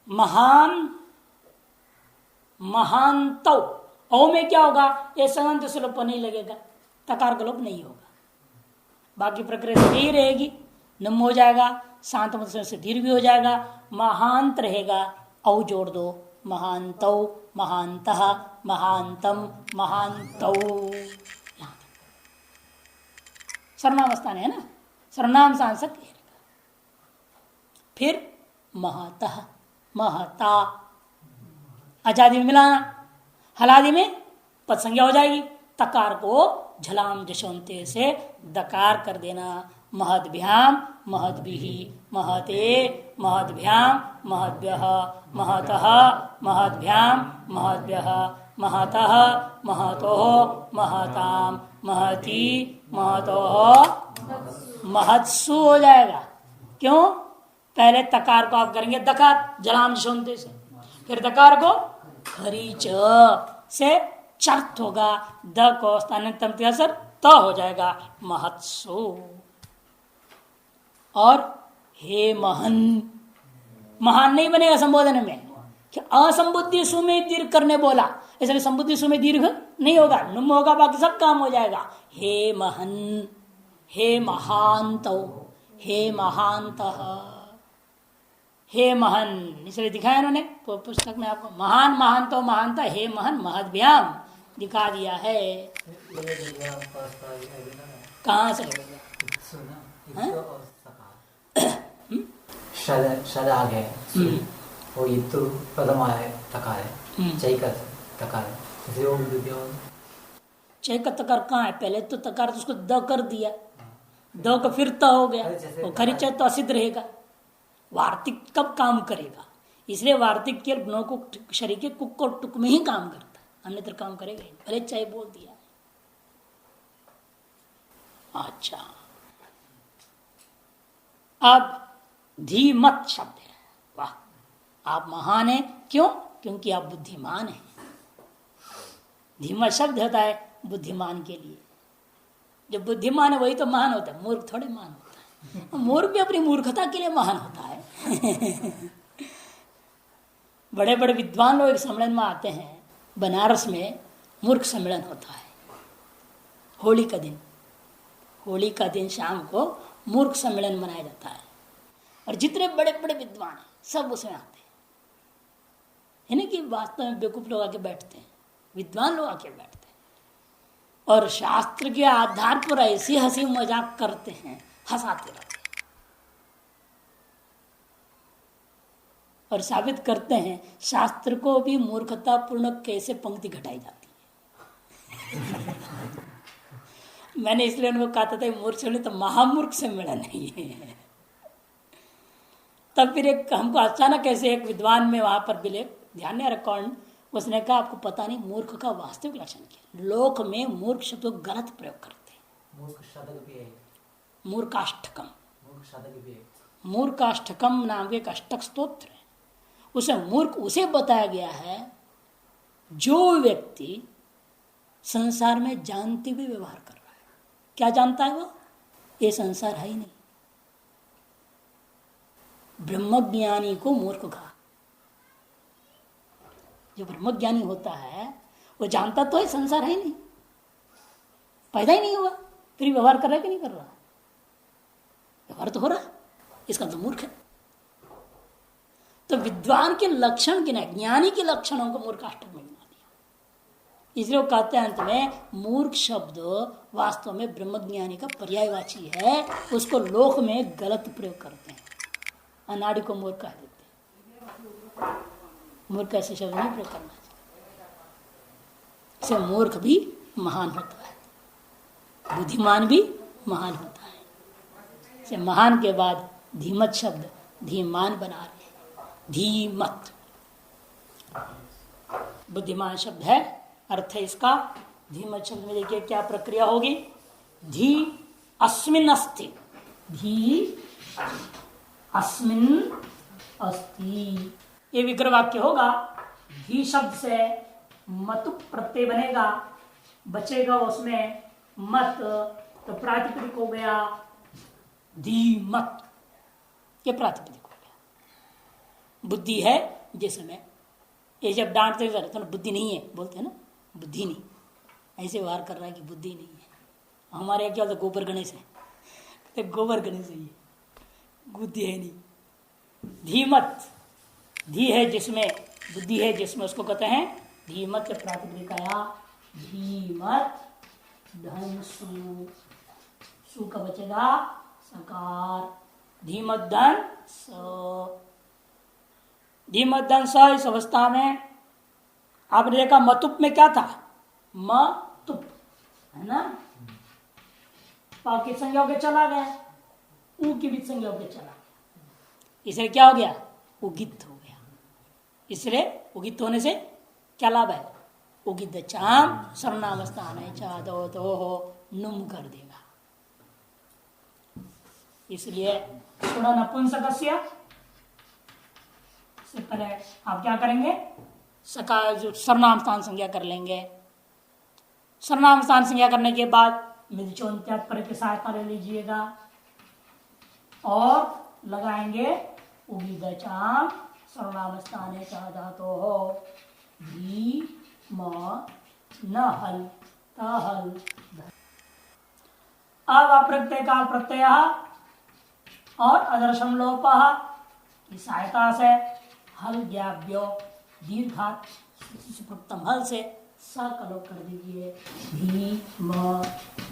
Speaker 1: महान महानतो औ में क्या होगा, ये संगंत से लोप नहीं लगेगा, तकार का लोप नहीं होगा, बाकी प्रक्रिया सही रहेगी। नम हो जाएगा, शांत मतलब से दीर्घ भी हो जाएगा, महांत रहेगा, औ जोड़ दो, महांतौ महांतः महांतम महांतौ। सर्वनाम स्थान है ना, सर्वनाम सांसक। फिर महतः महता, अजादि में मिलाना, हलादि में पद संज्ञा हो जाएगी, तकार को झलाम जशोंते से दकार कर देना। महद्भ्याम महद्भिहि महते महद्भ्याम महद्भ्यः महतः महद्भ्याम महद्भ्यः महतः महतोः महताम महती महतोः महत्सु हो जाएगा। क्यों, पहले तकार को आप करेंगे दकार जलाम जशोंते से, फिर दकार को खरीच से चर्थ होगा, द को स्थानांतम के असर त हो जाएगा महत्सु। और हे महन, महान नहीं बनेगा संबोधन में, कि असंबुद्धि सु में दीर्घ करने बोला, इसलिए संबुद्धि सु में दीर्घ नहीं होगा, नुम होगा, बाकी सब काम हो जाएगा। हे महन, हे महांत, हे महांत, हे महन, इसलिए दिखाया उन्होंने पुस्तक में आपको, महान महांतो महानता, हे महन महद्भ्याम दिखा दिया है। कहाँ से लगेगा,
Speaker 3: शद आ गए, वो इतु प्रथम आए तकार है, चैक तकार है, इसलिए वो
Speaker 1: चैक तकार कहाँ है, पहले तो तकार तो उसको द कर दिया, द का फिर त हो गया, वो खरीच तो असिद्ध रहेगा, वार्तिक कब काम करेगा, इसलिए वार्तिक के गुणों को शरीर के कुक और टुक में ही काम करता है, अन्यत्र काम करेगा ही, भले चाहे बोल दिया। अच्छा, अब धीमत शब्द है, वाह, आप महान है, क्यों, क्योंकि आप बुद्धिमान हैं। धीमत शब्द होता है बुद्धिमान के लिए, जो बुद्धिमान है वही तो महान होता है, मूर्ख थोड़े महान होता है, मूर्ख भी अपनी मूर्खता के लिए महान होता है। बड़े बड़े विद्वान लोग एक सम्मेलन में आते हैं, बनारस में मूर्ख सम्मेलन होता है, होली का दिन, होली का दिन शाम को मूर्ख सम्मेलन मनाया जाता है, और जितने बड़े बड़े विद्वान हैं सब उसमें आते हैं, है ना, कि वास्तव में बेवकूफ लोग आके बैठते हैं, विद्वान लोग आके बैठते हैं, और शास्त्र के आधार पर ऐसी हंसी मजाक करते हैं, हंसाते रहते हैं, और साबित करते हैं शास्त्र को भी मूर्खतापूर्ण कैसे पंक्ति घटाई जाती है। मैंने इसलिए उनको कहा था मूर्ख सम्मेलन तो महामूर्ख सम्मेलन नहीं है। तब फिर एक हमको अचानक ऐसे एक विद्वान में वहां पर मिले, ध्यान नहीं रिकॉर्ड, उसने कहा आपको पता नहीं मूर्ख का वास्तविक लक्षण क्या, लोक में मूर्ख शब्द को गलत प्रयोग करते हैं। मूर्खाष्टकम, मूर्खाष्टकम नाम के एक अष्टक स्तोत्र है, उसे मूर्ख उसे बताया गया है जो व्यक्ति संसार में जानते हुए व्यवहार कर रहा है। क्या जानता है वो, ये संसार है ही नहीं। ब्रह्मज्ञानी को मूर्ख कहा, जो ब्रह्मज्ञानी होता है वो जानता तो है संसार है ही नहीं, पैदा ही नहीं हुआ, फिर व्यवहार कर रहा है कि नहीं कर रहा, व्यवहार तो हो रहा है, इसका तो मूर्ख है। तो विद्वान के लक्षण के नहीं, ज्ञानी के लक्षणों को मूर्खाष्टक में बना दिया। इसलिए वो कहते हैं अंत में मूर्ख शब्द वास्तव में ब्रह्मज्ञानी का पर्यायवाची है, उसको लोक में गलत प्रयोग करते हैं, अनाड़ी को मूर्ख कह देते हैं। मूर्ख ऐसे शब्द नहीं प्रयोग करना चाहिए। इससे मूर्ख भी महान होता है, बुद्धिमान भी महान होता है। इससे महान के बाद धीमत शब्द धीमान बना रहे, धीमत बुद्धिमान शब्द है, अर्थ है इसका। धीमत शब्द में देखिए क्या प्रक्रिया होगी। धी अस्मिन अस्ति, धी अस्मिन अस्ति, ये विग्रह वाक्य होगा। धी शब्द से मतु प्रत्यय बनेगा, बचेगा उसमें मत, तो प्रातिपदिक हो गया धीमत, ये प्रातिपदिक हो गया। बुद्धि है जिसमें, ये जब डांटते तो बुद्धि नहीं है बोलते हैं ना, बुद्धि नहीं, ऐसे व्यवहार कर रहा है कि बुद्धि नहीं है। हमारे यहाँ क्या होता है, गोबर गणेश है, कहते गोबर गणेश है, ये बुद्धि है नहीं। धीमत, धी है जिसमें, बुद्धि है जिसमें, उसको कहते हैं धीमत। प्रातिपदिक आया धीमत, धन सु, सु का बचेगा सकार, धीमत धन स, धीमत धन स। इस अवस्था में आपने देखा मतुप में क्या था, मतुप है ना, पाके संज्ञा के चला गया, ऊ की भी संज्ञा के चला गया, इसलिए क्या हो गया, उगित हो गया। इसलिए उगित होने से क्या लाभ है, उगित चाम सर्वनामस्थान है चादो तो हो नुम कर देगा। इसलिए थोड़ा नपुंसकस्य से पहले आप क्या करेंगे, सका जो सर्वनाम स्थान संज्ञा कर लेंगे। सर्वनाम स्थान संज्ञा करने के बाद मिलचोन्त्यात्पर की सहायता ले लीजिएगा और लगाएंगे उगिदचाम सर्वनाम स्थान चाहतो हो, धी म न हल तहल। अब प्रत्यय काल प्रत्यय और अदर्शम लोप की सहायता से हल ज्ञाव्यो दीर्घात हल से स का लोप कर दीजिए, धी म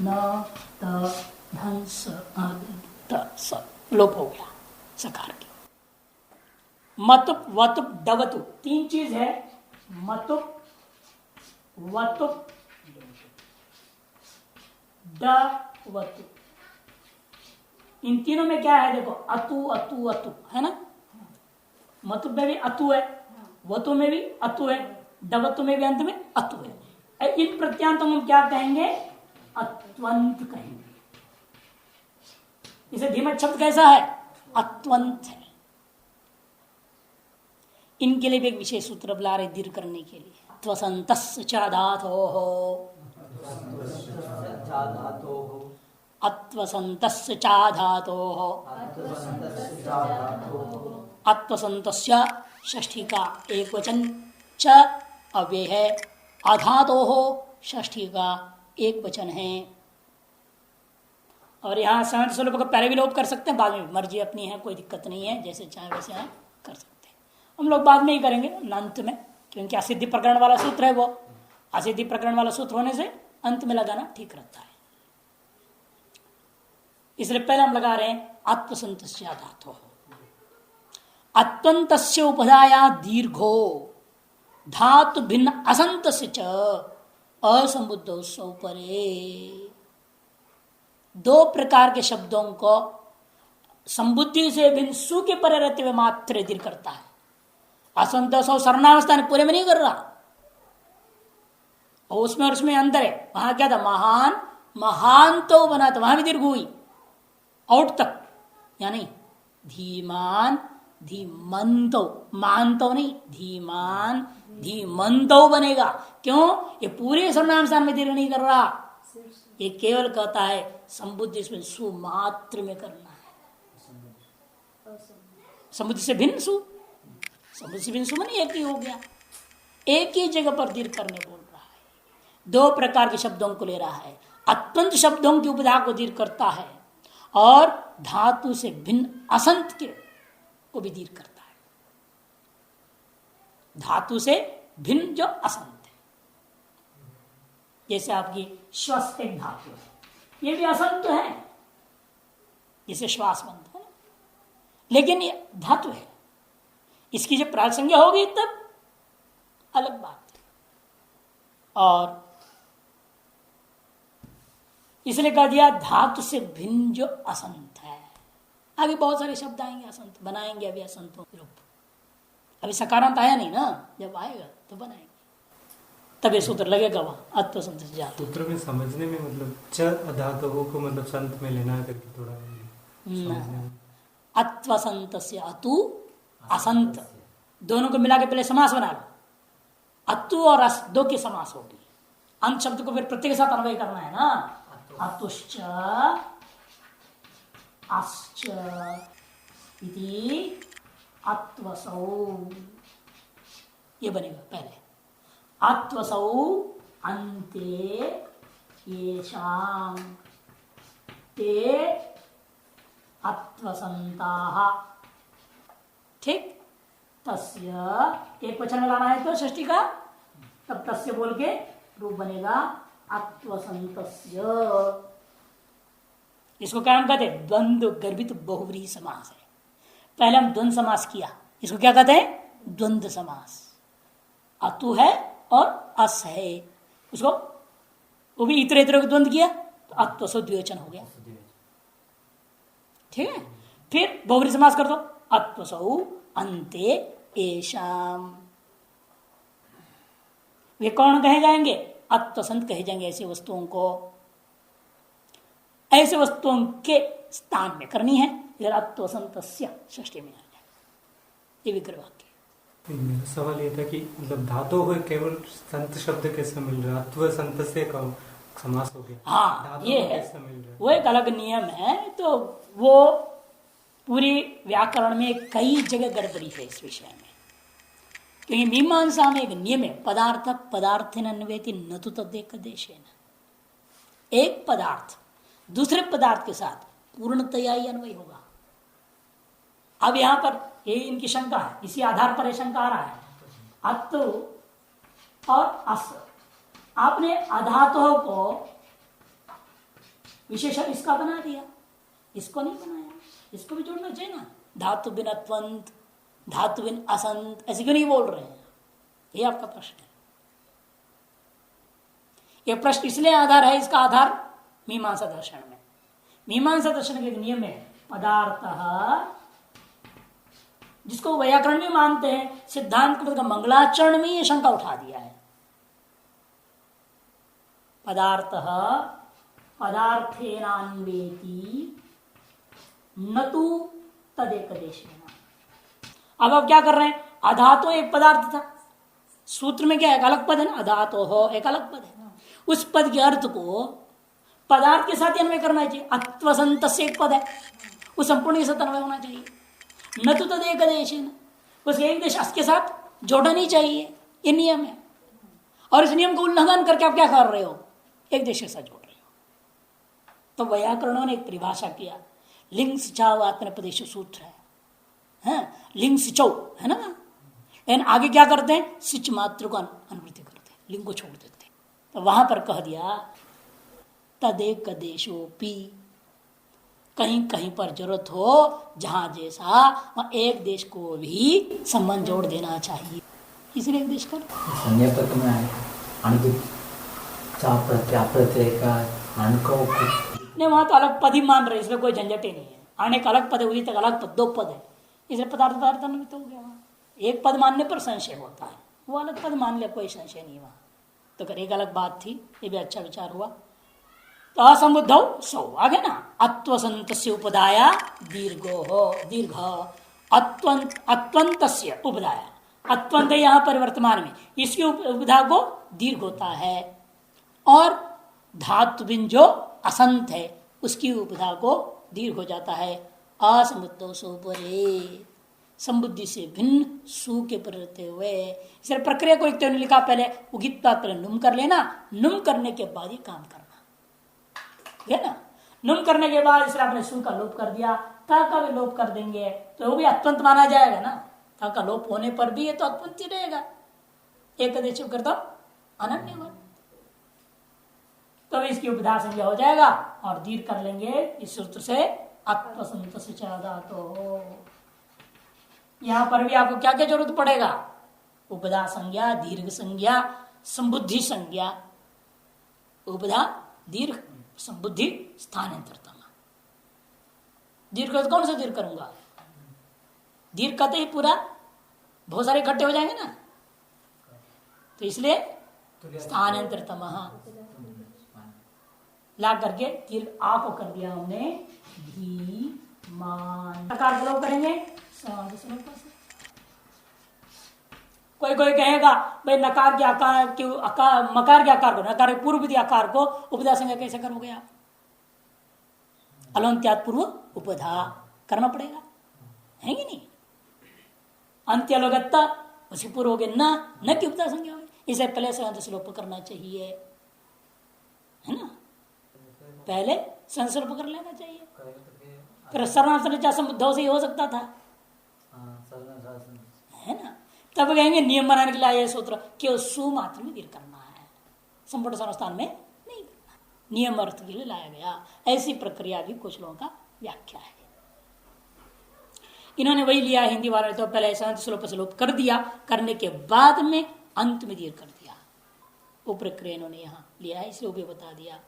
Speaker 1: न त धन स लोप हो गया सकार की। मतुप वतुप डवतु तीन चीज है, मतुप वतुप डवतु। इन तीनों में क्या है देखो, अतु अतु अतु है ना, मतुप में भी अतु है, वतु में भी अतु है, डवतु में भी अंत में अतु है। इन प्रत्यांतों में क्या कहेंगे, अत्वंत कहेंगे। इसे धीमत शब्द कैसा है, अत्वंत है। इनके लिए भी एक विशेष सूत्र बुला रहे दीर्घ करने के लिए, त्वसंतस्य च धातोः, अत्वसंतस्य च धातोः, अत्वसंतस्य षष्ठी का एक वचन, च अव्यय है, अधातोः षष्ठी का एक वचन है। और यहाँ संहत स्वरूप का पहले भी लोप कर सकते हैं, बाद में मर्जी अपनी है, कोई दिक्कत नहीं है, जैसे चाहे वैसे आप कर सकते हैं। हम लोग बाद में ही करेंगे अंत में, क्योंकि असिद्धि प्रकरण वाला सूत्र है वो, असिद्धि प्रकरण वाला सूत्र होने से अंत में लगाना ठीक रहता है। इसलिए पहले हम लगा रहे हैं आत्मसंतस्य धातु, अत्वंतस्य उपधाया दीर्घो धातु भिन्न असंतस्य च असंबुद्धो सौ परे। दो प्रकार के शब्दों को संबुद्धि से भिन्न सु के परे रहते हुए मात्र दीर्घ करता है। असंतोष और सर्वनावस्था पूरे में नहीं कर रहा, और उसमें और उसमें अंदर है। वहां क्या था, महान महान तो बना था, वहां भी दीर्घ हुई आउट तक, यानी धीमान धीमंतो, मानतो नहीं, धीमान धीमंतो बनेगा। क्यों, ये पूरे सर्वनाम स्थान में दीर्घ नहीं कर रहा, ये केवल कहता है संबुद्धि इसमें सुमात्र में करना है। संबुद्धि से भिन्न सु, संबुद्धि से भिन्न सु माने एक ही हो गया, एक ही जगह पर दीर्घ करने बोल रहा है। दो प्रकार के शब्दों को ले रहा है, अत्यंत शब्दों की उपधा को दीर्घ करता है और धातु से भिन्न असंत के को भी दीर्घ करता है। धातु से भिन्न जो असंत है, जैसे आपकी श्वास एक धातु है, ये भी असंत है, जैसे श्वास बनता है, लेकिन ये धातु है। इसकी जब प्राग संज्ञा होगी तब अलग बात है। और इसलिए कह दिया धातु से भिन्न जो असंत है, अभी बहुत सारे शब्द आएंगे असंत, बनाएंगे अभी असंतों के रूप। अभी सकारांत आया नहीं ना, जब आएगा तो बनाएंगे, तब ये सूत्र लगेगा वहां अत्व संत से जाता।
Speaker 4: सूत्र में समझने में मतलब च अधातुओं को मतलब संत में लेना करके थोड़ा समझने में।
Speaker 1: अत्व संत से अतु असंत दोनों को मिला के पहले समास बना लो। अतु और अस दो की समास होगी। अंत शब्द को फिर प्रत्येक के साथ अन्वय करना है ना। अतुश्च अश्च इति अत्वसौ, ये बनेगा पहले। अत्वसौ अन्ते येषां ते अत्वसन्ताः। ठीक, तस्य एक वचन लगाना है तो षष्ठी का, तब तस्य बोल के रूप बनेगा अत्वसंतस्य। इसको क्या हम कहते हैं? द्वंद्व गर्भित बहुव्रीहि समास है। पहले हम द्वंद्व समास किया, इसको क्या कहते हैं? द्वंद्व समास। अतु है और अस है, उसको वो भी इतरे इतरे को द्वंद्व किया तो अत्वसौ द्विवचन हो गया। ठीक है, फिर बहुव्रीहि समास कर दो। अत्वसौ अन्ते येषाम्, वे कौन कहे जाएंगे? अत्वसंत कहे जाएंगे। ऐसे वस्तुओं को, ऐसे वस्तुओं के स्थान में करनी है। इधर अत्वसंतस्य षष्ठी में आ जाए, ये विग्रह वाक्य।
Speaker 4: मेरा सवाल ये था कि मतलब धातु को केवल संत शब्द कैसे मिल रहा है? अत्व संत से कब समास हो गया?
Speaker 1: हाँ, ये है,
Speaker 4: कैसे मिल रहा है?
Speaker 1: वो एक अलग नियम है। तो वो पूरी व्याकरण में कई जगह गड़बड़ी है इस विषय में, क्योंकि मीमांसा में एक नियम है, पदार्थ पदार्थेन अन्वेति न तो तदेकदेशेन। एक पदार्थ दूसरे पदार्थ के साथ पूर्णतया ही अन्वय होगा। अब यहां पर ये इनकी शंका है, इसी आधार पर यह शंका आ रहा है। अत्व और अस, आपने अधातु को विशेषण इसका बना दिया, इसको नहीं बनाया। इसको भी जोड़ना चाहिए ना। धातु बिन अत्वंत, धातु बिन असंत, ऐसे क्यों नहीं बोल रहे हैं? ये आपका प्रश्न है। यह प्रश्न इसलिए आधार है, इसका आधार मीमांसा दर्शन में। मीमांसा दर्शन के नियम है पदार्थ, जिसको व्याकरण में मानते हैं, सिद्धांत का मंगलाचरण में यह शंका उठा दिया है। पदार्थ पदार्थेनान्वेति न तु तदेकदेशेन। अब आप क्या कर रहे हैं? अधातो एक पदार्थ था, सूत्र में क्या एक अलग पद है ना, अधातो हो एक अलग पद है। उस पद के अर्थ को पदार्थ के साथ अन्वय करना चाहिए। अत्वसंत से एक पद है, उस संपूर्ण के साथ अन्वय होना चाहिए। न तो तदेकदेशेन, उसके एक देश के साथ जोड़ना नहीं चाहिए, ये नियम है। और इस नियम को उल्लंघन करके आप क्या कर रहे हो? एक देश के साथ जोड़ रहे हो। तो व्याकरणों ने एक परिभाषा किया, लिंग सिचाव आत्मनिपदेश सूत्र है, लिंग सिचौ है ना। लेकिन आगे क्या करते हैं? सिच मात्र को अनुवृत्ति करते हैं, लिंग को छोड़ देते हैं। तो वहां पर कह दिया तदेकदेशोपि, कहीं कहीं पर जरूरत हो जहां जैसा, वहां एक देश को भी संबंध जोड़ देना चाहिए, इसलिए एक देश कर।
Speaker 3: संज्ञा पद में अनुदित चाप प्रत्यय का अणुको
Speaker 1: नहीं, वहां तो अलग पद ही मान रहे, इसमें कोई झंझट ही नहीं है। आने का अलग पद है, उसी तक अलग पद, दो पद है, इसलिए पदार्थ पदार्थ अन्वित हो गया। वहां एक पद मानने पर संशय होता है, वो अलग पद मान ले, कोई संशय नहीं वहां। तो कर एक अलग बात थी, ये भी अच्छा विचार हुआ। तो असंबुद्धौ सौ आगे ना, अत्वसंत से उपदाया दीर्घो हो, दीर्घ अत्वंत, अत्वंतस्य उपदाया, अत्वंत यहां पर वर्तमान में, इसकी उपधा को दीर्घ होता है। और धातु बिन जो असंत है उसकी उपधा को दीर्घ हो जाता है। असंबुद्धौ सौ परे, संबुद्धि से भिन्न सु के पर रहते हुए। इस प्रक्रिया को एक लिखा, पहले उगित पहले नुम कर लेना, नुम करने के बाद ही काम करना है ना। नुम करने के बाद इसलिए आपने सु का लोप कर दिया, ता का भी लोप कर देंगे तो वो भी अत्वंत माना जाएगा ना। ता का लोप होने पर भी ये तो अत्वंत ही रहेगा, एक देश करता अनन्य, तो इसकी उपधा संज्ञा हो जाएगा। और दीर्घ कर लेंगे इस सूत्र से, अत्वसंत से चादा। तो यहां पर भी आपको क्या क्या जरूरत पड़ेगा? उपधा संज्ञा, दीर्घ संज्ञा, संबुद्धि संज्ञा, उपधा दीर्घ संबुद्धि स्थानांतरता, दीर्घ कौन सा दीर्घ करूंगा? दीर्घ कहते ही पूरा बहुत सारे इकट्ठे हो जाएंगे ना, तो इसलिए स्थानांतरतम ला करके दीर्घ आ को कर दिया हमने धीमान। नकार लोग करेंगे कोई कोई कहेगा भाई नकार के आकार क्यों, आकार मकार के आकार को, नकार के पूर्व आकार को उपधा संज्ञा कैसे करोगे आप? अलंत्यात पूर्व उपधा करना पड़ेगा, है कि नहीं? अंत्य लोगत्ता उसी पूर्व हो गए न की उपधा संज्ञा होगी, इसे पहले संश्लोप करना चाहिए, है ना? पहले संश्लोप कर लेना चाहिए, फिर सर्वनाम से ही हो सकता था, है ना? तब कहेंगे नियम बनाने के लिए आया सूत्र केवल सु मात्र में दीर्घ करना है, संपूर्ण संस्थान में नहीं करना, नियम अर्थ के लिए लाया गया। ऐसी प्रक्रिया भी कुछ लोगों का व्याख्या है। इन्होंने वही लिया हिंदी वाले, तो पहले श्लोप कर दिया, करने के बाद में अंत में दीर्घ कर दिया, वो प्रक्रिया इन्होंने यहाँ लिया है, इसलिए वो भी बता दिया।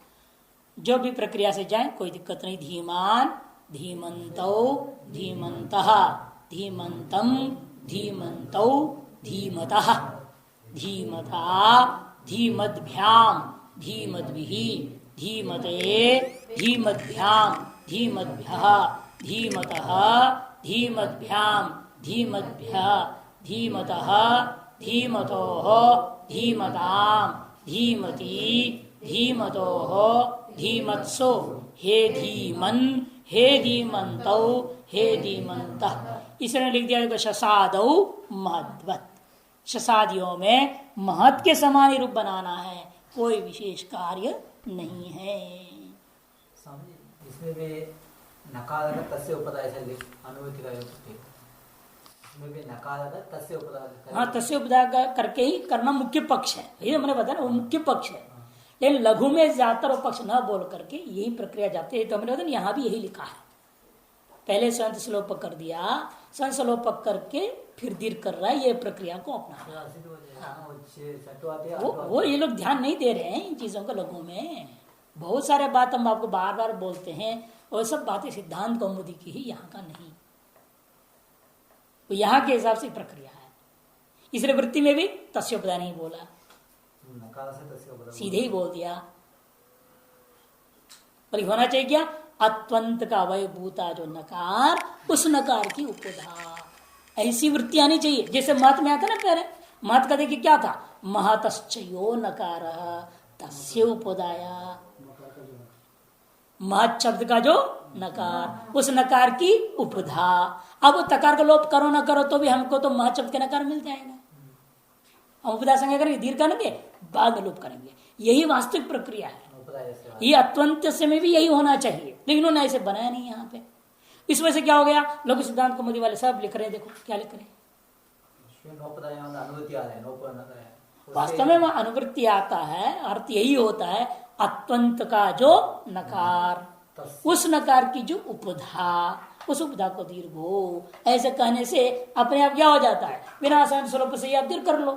Speaker 1: जो भी प्रक्रिया से जाए कोई दिक्कत नहीं। धीमान धीमंतौ धीमंतः धीमंतम धीमंतौ धीमतः धीमता धीमद्भ्याम धीमद्भिः धीमते धीमद्भ्याम धीमद्भ्यः धीमतः धीमद्भ्याम धीमद्भ्यः धीमतः धीमतोः धीमताम धीमती धीमतोः धीमत्सो हे धीमन हे धीमंतौ हे धीमंतः। इसने लिख दिया शसादौ महद्वत, शसादियों में महत् के समान रूप बनाना है, कोई विशेष कार्य नहीं है।
Speaker 3: इसमें भी नकार तस्य उपदाय से अनुभूति का इसमें भी नकार तस्य उपदाय,
Speaker 1: हाँ तस्य उपदाय करके ही करना मुख्य पक्ष है, ये मैंने बताया वो मुख्य पक्ष है। लेकिन लघु में ज्यादातर वो पक्ष न बोल करके यही प्रक्रिया जाती है, तो मैंने बताया यहाँ भी यही लिखा है, पहले संत श्लोपक कर दिया, संत श्लोपक करके फिर दीर्घ कर रहा है, ये प्रक्रिया को अपना। वो ये लोग ध्यान नहीं दे रहे हैं इन चीजों को। लघु में बहुत सारे बात हम आपको बार बार बोलते हैं, वो सब बातें सिद्धांत कौमुदी की ही, यहाँ का नहीं, तो यहाँ के हिसाब से प्रक्रिया है। इसलिए वृत्ति में भी तस्योपदा नहीं बोला, सीधे ही बोल दिया। पर होना चाहिए क्या? अत्वंत का अवयभूता जो नकार, उस नकार की उपधा, ऐसी वृत्ति आनी चाहिए। जैसे महत में आता ना, पहले महत का देखिए क्या था, महतश्चयो नकार तस्य उपदाया, महत शब्द का जो नकार, उस नकार की उपधा। अब वो तकार का लोप करो ना करो तो भी हमको तो महत शब्द का नकार मिल जाएगा। हम उपदा संज्ञा करेंगे, दीर्घ करेंगे, बाद में लोप करेंगे, यही वास्तविक प्रक्रिया है। ये अत्वंत से में भी यही होना चाहिए, लेकिन उन्होंने ऐसे बनाया नहीं यहाँ पे। इस वजह से क्या हो गया, लघु सिद्धांत कौमुदी वाले सब लिख रहे हैं, देखो क्या लिख रहे हैं, वास्तव में वहां अनुवृत्ति आता है, अर्थ यही होता है अत्वंत का जो नकार, उस नकार की जो उपधा, उस उपधा को दीर्घ हो, ऐसे कहने से अपने आप क्या हो जाता है, बिना आसान स्वरूप से आप दीर्घ कर लो,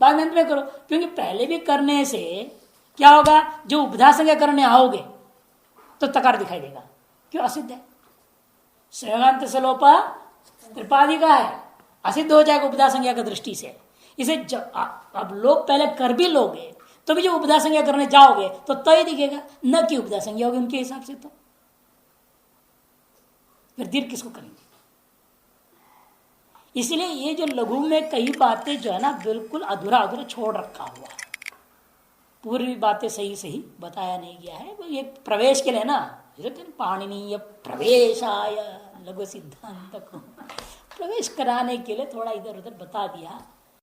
Speaker 1: बाद में अंत में करो। क्योंकि पहले भी करने से क्या होगा, जो उपधा संज्ञा करने आओगे तो तकार दिखाई देगा, क्यों असिद्ध है, श्रेयांत सलोपा त्रिपादी का है, असिद्ध हो जाएगा उपधा संज्ञा की दृष्टि से। इसे अब लोग पहले कर भी लोगे तो भी जो उपधा संज्ञा करने जाओगे तो तय दिखेगा, न कि उपधा संज्ञा होगी उनके हिसाब से, तो फिर दीर्घ किसको करेंगे। इसलिए ये जो लघु में कई बातें जो है ना बिल्कुल अधूरा अधूरा छोड़ रखा हुआ है, पूरी बातें सही सही बताया नहीं गया है। ये प्रवेश के लिए ना, पाणिनीय प्रवेशाय लघु सिद्धांत को प्रवेश कराने के लिए थोड़ा इधर उधर बता दिया।